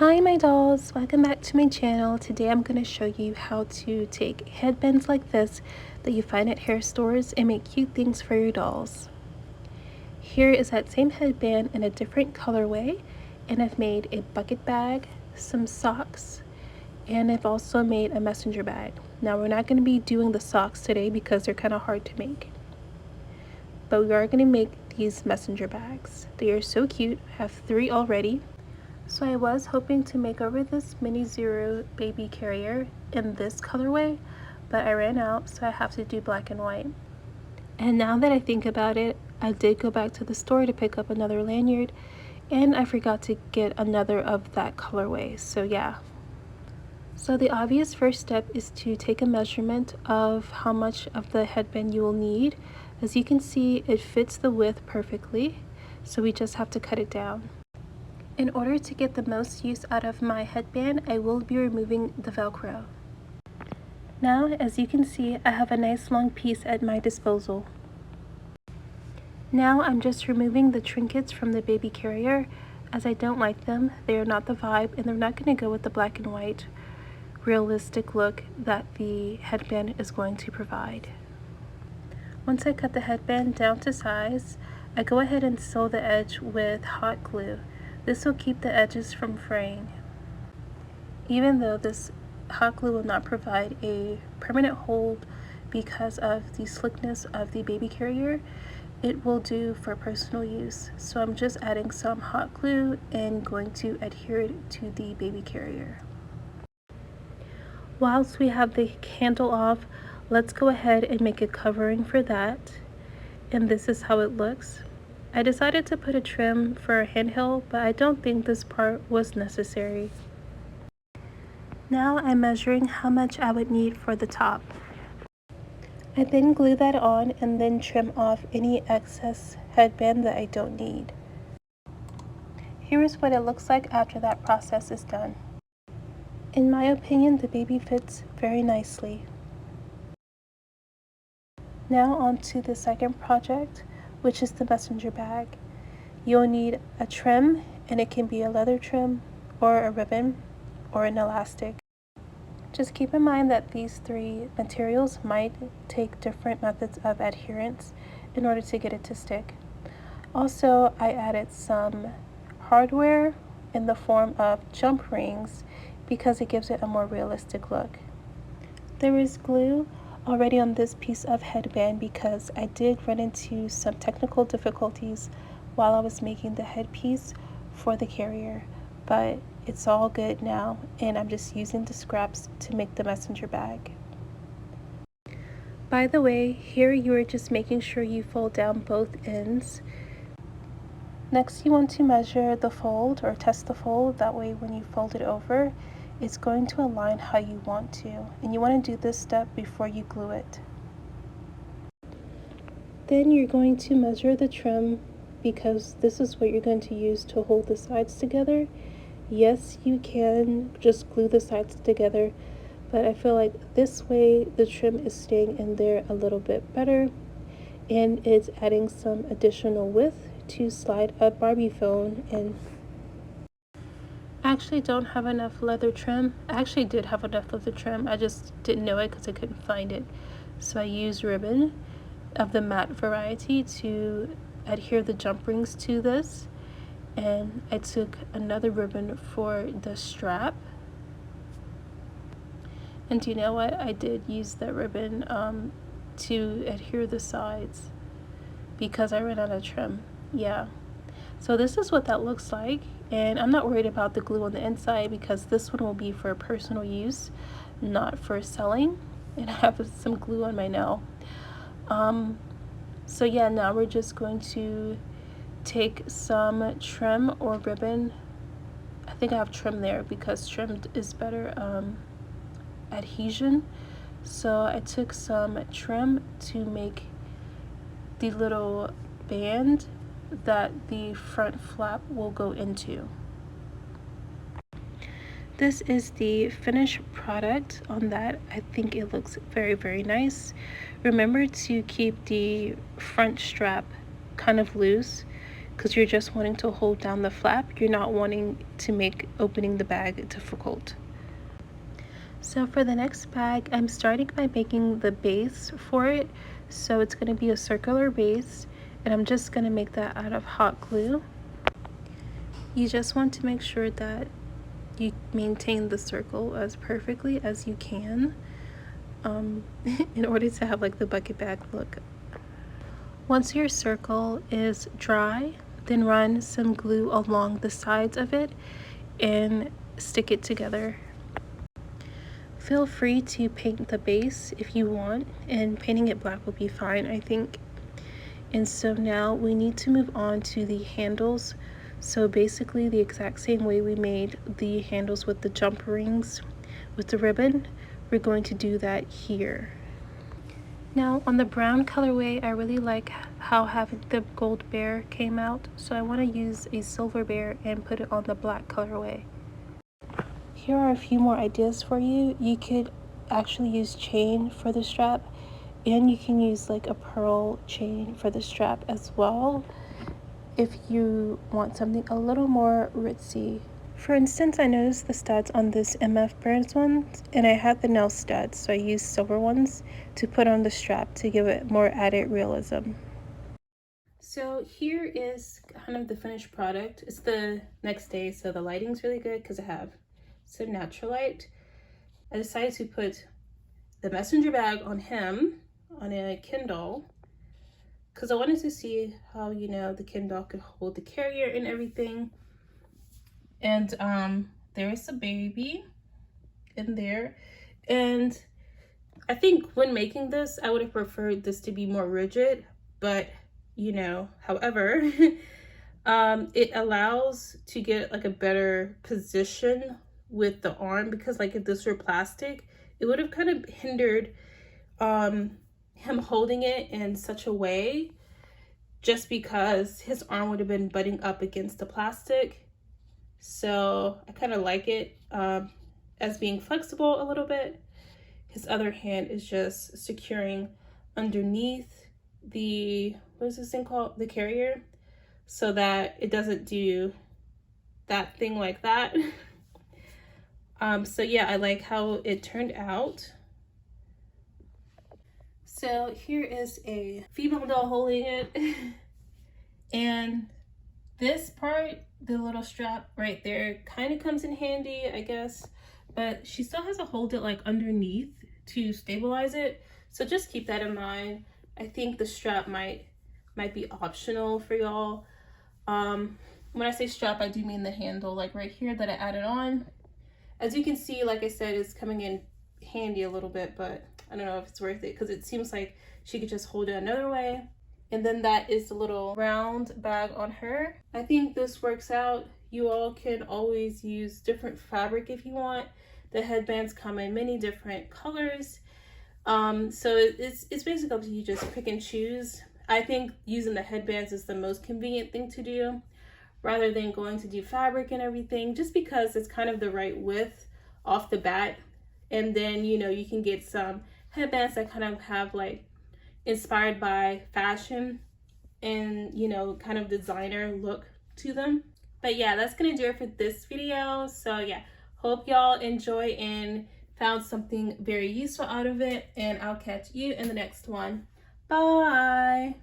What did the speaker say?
Hi my dolls, welcome back to my channel. Today I'm going to show you how to take headbands like this that you find at hair stores and make cute things for your dolls. Here is that same headband in a different colorway, and I've made a bucket bag, some socks, and I've also made a messenger bag. Now we're not going to be doing the socks today because they're kind of hard to make, but we are going to make these messenger bags. They are so cute. I have 3 already. So I was hoping to make over this mini Zuru baby carrier in this colorway, but I ran out, so I have to do black and white. And now that I think about it, I did go back to the store to pick up another lanyard, and I forgot to get another of that colorway, so yeah. So the obvious first step is to take a measurement of how much of the headband you will need. As you can see, it fits the width perfectly, so we just have to cut it down. In order to get the most use out of my headband, I will be removing the Velcro. Now, as you can see, I have a nice long piece at my disposal. Now I'm just removing the trinkets from the baby carrier, as I don't like them. They are not the vibe, and they're not going to go with the black and white realistic look that the headband is going to provide. Once I cut the headband down to size, I go ahead and sew the edge with hot glue. This will keep the edges from fraying. Even though this hot glue will not provide a permanent hold because of the slickness of the baby carrier, it will do for personal use. So I'm just adding some hot glue and going to adhere it to the baby carrier. Whilst we have the handle off, let's go ahead and make a covering for that. And this is how it looks. I decided to put a trim for a handle, but I don't think this part was necessary. Now I'm measuring how much I would need for the top. I then glue that on and then trim off any excess headband that I don't need. Here is what it looks like after that process is done. In my opinion, the baby fits very nicely. Now on to the second project, which is the messenger bag. You'll need a trim, and it can be a leather trim or a ribbon or an elastic. Just keep in mind that these 3 materials might take different methods of adherence in order to get it to stick. Also, I added some hardware in the form of jump rings because it gives it a more realistic look. There is glue already on this piece of headband because I did run into some technical difficulties while I was making the headpiece for the carrier, but it's all good now, and I'm just using the scraps to make the messenger bag. By the way, here you are just making sure you fold down both ends. Next, you want to measure the fold or test the fold. That way when you fold it over, it's going to align how you want to, and you want to do this step before you glue it. Then you're going to measure the trim because this is what you're going to use to hold the sides together. Yes, you can just glue the sides together, but I feel like this way the trim is staying in there a little bit better, and it's adding some additional width to slide a Barbie phone in. I actually don't have enough leather trim. I actually did have enough leather trim, I just didn't know it because I couldn't find it. So I used ribbon of the matte variety to adhere the jump rings to this, and I took another ribbon for the strap. And you know what? I did use that ribbon to adhere the sides because I ran out of trim. Yeah. So this is what that looks like, and I'm not worried about the glue on the inside because this one will be for personal use, not for selling. And I have some glue on my nail. So yeah, now we're just going to take some trim or ribbon. I think I have trim there because trimmed is better adhesion. So I took some trim to make the little band that the front flap will go into. This is the finished product on that. I think it looks very, very nice. Remember to keep the front strap kind of loose because you're just wanting to hold down the flap. You're not wanting to make opening the bag difficult. So for the next bag, I'm starting by making the base for it. So it's going to be a circular base, and I'm just going to make that out of hot glue. You just want to make sure that you maintain the circle as perfectly as you can in order to have like the bucket bag look. Once your circle is dry, then run some glue along the sides of it and stick it together. Feel free to paint the base if you want, and painting it black will be fine, I think. And so now we need to move on to the handles. So basically the exact same way we made the handles with the jump rings with the ribbon, we're going to do that here. Now on the brown colorway, I really like how having the gold bear came out, so I want to use a silver bear and put it on the black colorway. Here are a few more ideas for you. You could actually use chain for the strap, and you can use like a pearl chain for the strap as well if you want something a little more ritzy. For instance, I noticed the studs on this MF Brands one, and I had the nail studs, so I used silver ones to put on the strap to give it more added realism. So here is kind of the finished product. It's the next day, so the lighting's really good because I have some natural light. I decided to put the messenger bag on him on a Kindle because I wanted to see how, you know, the Kindle could hold the carrier and everything. And there is a baby in there, and I think when making this I would have preferred this to be more rigid, but you know, however, it allows to get like a better position with the arm, because like if this were plastic, it would have kind of hindered him holding it in such a way, just because his arm would have been butting up against the plastic. So I kind of like it as being flexible a little bit. His other hand is just securing underneath the, what is this thing called? The carrier, so that it doesn't do that thing like that. So yeah, I like how it turned out. So here is a female doll holding it. And this part, the little strap right there, kind of comes in handy, I guess, but she still has to hold it like underneath to stabilize it. So just keep that in mind. I think the strap might be optional for y'all. When I say strap, I do mean the handle, like right here that I added on. As you can see, like I said, it's coming in handy a little bit, but I don't know if it's worth it because it seems like she could just hold it another way. And then that is the little round bag on her. I think this works out. You all can always use different fabric if you want. The headbands come in many different colors. So it's basically up to you, just pick and choose. I think using the headbands is the most convenient thing to do, rather than going to do fabric and everything, just because it's kind of the right width off the bat. And then, you know, you can get some headbands that kind of have like inspired by fashion and, you know, kind of designer look to them. But yeah, that's gonna do it for this video. So yeah, hope y'all enjoy and found something very useful out of it, and I'll catch you in the next one. Bye.